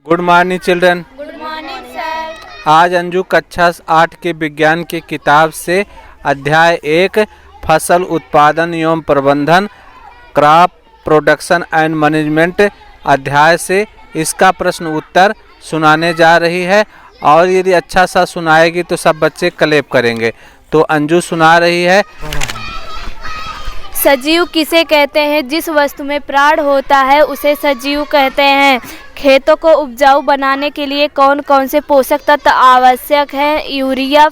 Good morning children. Good morning sir. आज अंजू कक्षा 8 के विज्ञान की किताब से अध्याय 1 फसल उत्पादन एवं प्रबंधन क्रॉप प्रोडक्शन एंड मैनेजमेंट अध्याय से इसका प्रश्न उत्तर सुनाने जा रही है। और यदि अच्छा सा सुनाएगी तो सब बच्चे क्लैप करेंगे। तो अंजू सुना रही है। सजीव किसे कहते हैं? जिस वस्तु में प्राण होता है उसे सजीव कहते हैं। खेतों को उपजाऊ बनाने के लिए कौन कौन से पोषक तत्व आवश्यक हैं? यूरिया,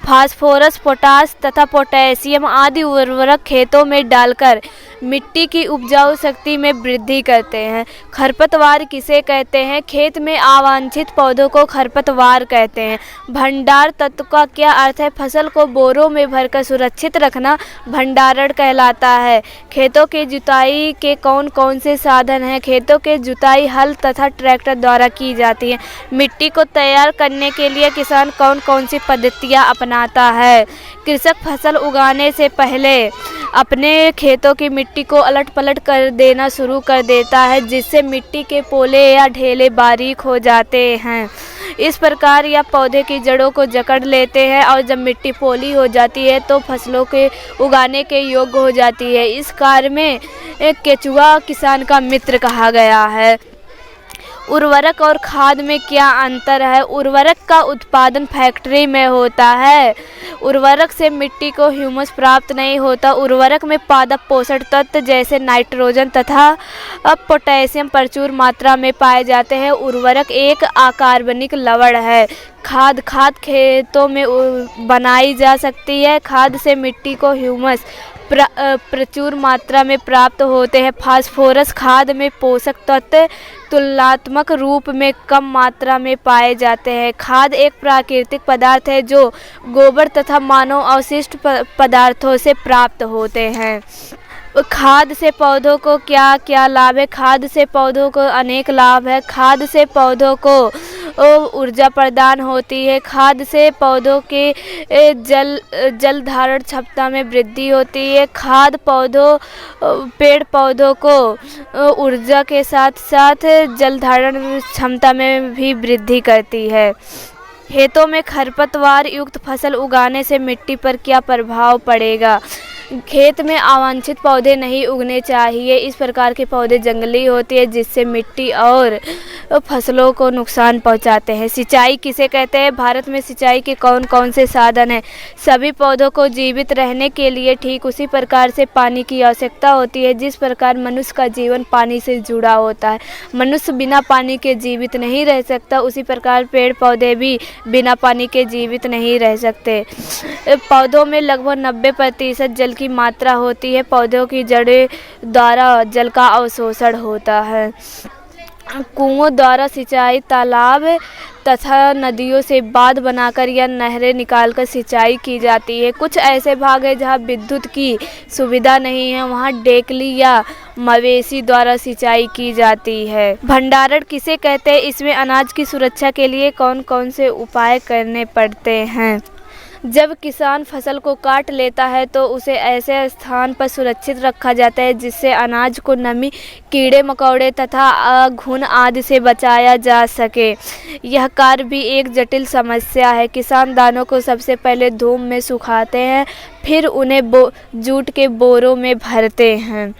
फास्फोरस, पोटास तथा पोटेशियम आदि उर्वरक खेतों में डालकर मिट्टी की उपजाऊ शक्ति में वृद्धि करते हैं। खरपतवार किसे कहते हैं? खेत में अवांछित पौधों को खरपतवार कहते हैं। भंडार तत्व का क्या अर्थ है? फसल को बोरों में भरकर सुरक्षित रखना भंडारण कहलाता है। खेतों के जुताई के कौन कौन से साधन हैं? खेतों के जुताई हल तथा ट्रैक्टर द्वारा की जाती है। मिट्टी को तैयार करने के लिए किसान कौन कौन सी पद्धतियाँ अपनाता है? कृषक फसल उगाने से पहले अपने खेतों की मिट्टी को अलट पलट कर देना शुरू कर देता है, जिससे मिट्टी के पोले या ढेले बारीक हो जाते हैं। इस प्रकार यह पौधे की जड़ों को जकड़ लेते हैं और जब मिट्टी पोली हो जाती है तो फसलों के उगाने के योग्य हो जाती है। इस कार्य में केचुआ किसान का मित्र कहा गया है। उर्वरक और खाद में क्या अंतर है? उर्वरक का उत्पादन फैक्ट्री में होता है। उर्वरक से मिट्टी को ह्यूमस प्राप्त नहीं होता। उर्वरक में पादप पोषक तत्व जैसे नाइट्रोजन तथा पोटेशियम प्रचुर मात्रा में पाए जाते हैं। उर्वरक एक अकार्बनिक लवण है। खाद खेतों में बनाई जा सकती है। खाद से मिट्टी को ह्यूमस प्रचुर मात्रा में प्राप्त होते हैं। फास्फोरस खाद में पोषक तत्व तुलनात्मक रूप में कम मात्रा में पाए जाते हैं। खाद एक प्राकृतिक पदार्थ है जो गोबर तथा मानव अवशिष्ट पदार्थों से प्राप्त होते हैं। खाद से पौधों को क्या क्या लाभ है? खाद से पौधों को अनेक लाभ है। खाद से पौधों को ऊर्जा प्रदान होती है। खाद से पौधों के जल धारण क्षमता में वृद्धि होती है। खाद पेड़ पौधों को ऊर्जा के साथ साथ जल धारण क्षमता में भी वृद्धि करती है। खेतों में खरपतवार युक्त फसल उगाने से मिट्टी पर क्या प्रभाव पड़ेगा? खेत में अवांछित पौधे नहीं उगने चाहिए। इस प्रकार के पौधे जंगली होते हैं जिससे मिट्टी और फसलों को नुकसान पहुंचाते हैं। सिंचाई किसे कहते हैं? भारत में सिंचाई के कौन कौन से साधन हैं? सभी पौधों को जीवित रहने के लिए ठीक उसी प्रकार से पानी की आवश्यकता होती है जिस प्रकार मनुष्य का जीवन पानी से जुड़ा होता है। मनुष्य बिना पानी के जीवित नहीं रह सकता, उसी प्रकार पेड़ पौधे भी बिना पानी के जीवित नहीं रह सकते। पौधों में लगभग 90% जल की मात्रा होती है। पौधों की जड़ें द्वारा जल का अवशोषण होता है। कुओं द्वारा सिंचाई, तालाब तथा नदियों से बांध बनाकर या नहरें निकालकर सिंचाई की जाती है। कुछ ऐसे भाग हैं जहां विद्युत की सुविधा नहीं है, वहां डेकली या मवेशी द्वारा सिंचाई की जाती है। भंडारण किसे कहते हैं? इसमें अनाज की सुरक्षा के लिए कौन कौन से उपाय करने पड़ते हैं? जब किसान फसल को काट लेता है तो उसे ऐसे स्थान पर सुरक्षित रखा जाता है जिससे अनाज को नमी, कीड़े मकोड़े तथा घुन आदि से बचाया जा सके। यह कार्य भी एक जटिल समस्या है। किसान दानों को सबसे पहले धूप में सुखाते हैं, फिर उन्हें जूट के बोरों में भरते हैं।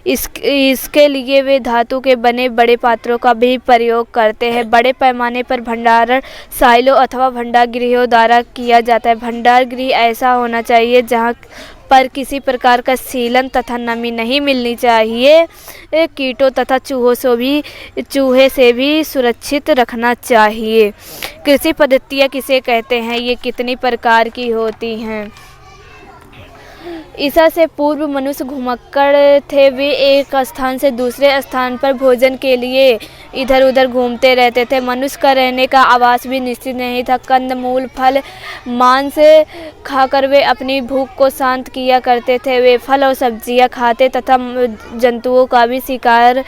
इसके लिए वे धातु के बने बड़े पात्रों का भी प्रयोग करते हैं। बड़े पैमाने पर भंडारण साइलो अथवा भंडार गृहों द्वारा किया जाता है। भंडार गृह ऐसा होना चाहिए जहां पर किसी प्रकार का सीलन तथा नमी नहीं मिलनी चाहिए। कीटों तथा चूहे से भी सुरक्षित रखना चाहिए। कृषि पद्धतियाँ किसे कहते हैं? ये कितनी प्रकार की होती हैं? ईसा से पूर्व मनुष्य घुमक्कड़ थे। वे एक स्थान से दूसरे स्थान पर भोजन के लिए इधर उधर घूमते रहते थे। मनुष्य का रहने का आवास भी निश्चित नहीं था। कंदमूल, फल, मांस खाकर वे अपनी भूख को शांत किया करते थे। वे फल और सब्जियां खाते तथा जंतुओं का भी शिकार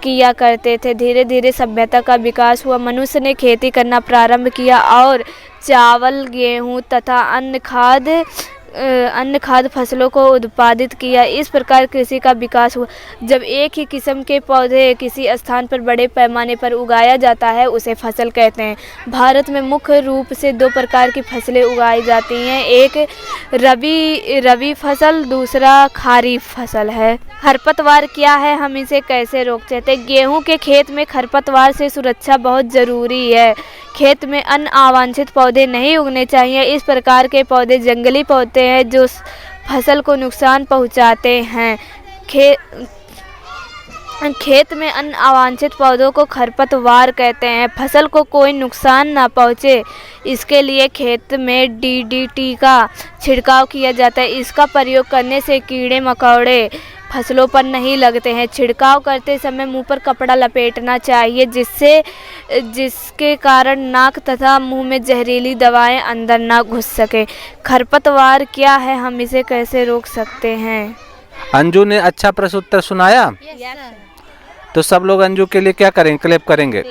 किया करते थे। धीरे धीरे सभ्यता का विकास हुआ। मनुष्य ने खेती करना प्रारंभ किया और चावल, गेहूँ तथा अन्य अन्य खाद्य फसलों को उत्पादित किया। इस प्रकार कृषि का विकास हुआ। जब एक ही किस्म के पौधे किसी स्थान पर बड़े पैमाने पर उगाया जाता है उसे फसल कहते हैं। भारत में मुख्य रूप से 2 प्रकार की फसलें उगाई जाती हैं, एक रबी फसल, दूसरा खरीफ फसल है। खरपतवार क्या है, हम इसे कैसे रोक सकते हैं? गेहूं के खेत में खरपतवार से सुरक्षा बहुत ज़रूरी है। खेत में अन्य अवांछित पौधे नहीं उगने चाहिए। इस प्रकार के पौधे जंगली पौधे हैं जो फसल को नुकसान पहुंचाते हैं। खेत में अन्य अवांछित पौधों को खरपतवार कहते हैं। फसल को कोई नुकसान ना पहुंचे इसके लिए खेत में DDT का छिड़काव किया जाता है। इसका प्रयोग करने से कीड़े मकोड़े फसलों पर नहीं लगते हैं। छिड़काव करते समय मुंह पर कपड़ा लपेटना चाहिए जिसके कारण नाक तथा मुंह में जहरीली दवाएं अंदर ना घुस सके। खरपतवार क्या है, हम इसे कैसे रोक सकते हैं? अंजू ने अच्छा प्रश्नोत्तर सुनाया। तो सब लोग अंजू के लिए क्या करेंगे? क्लैप करेंगे।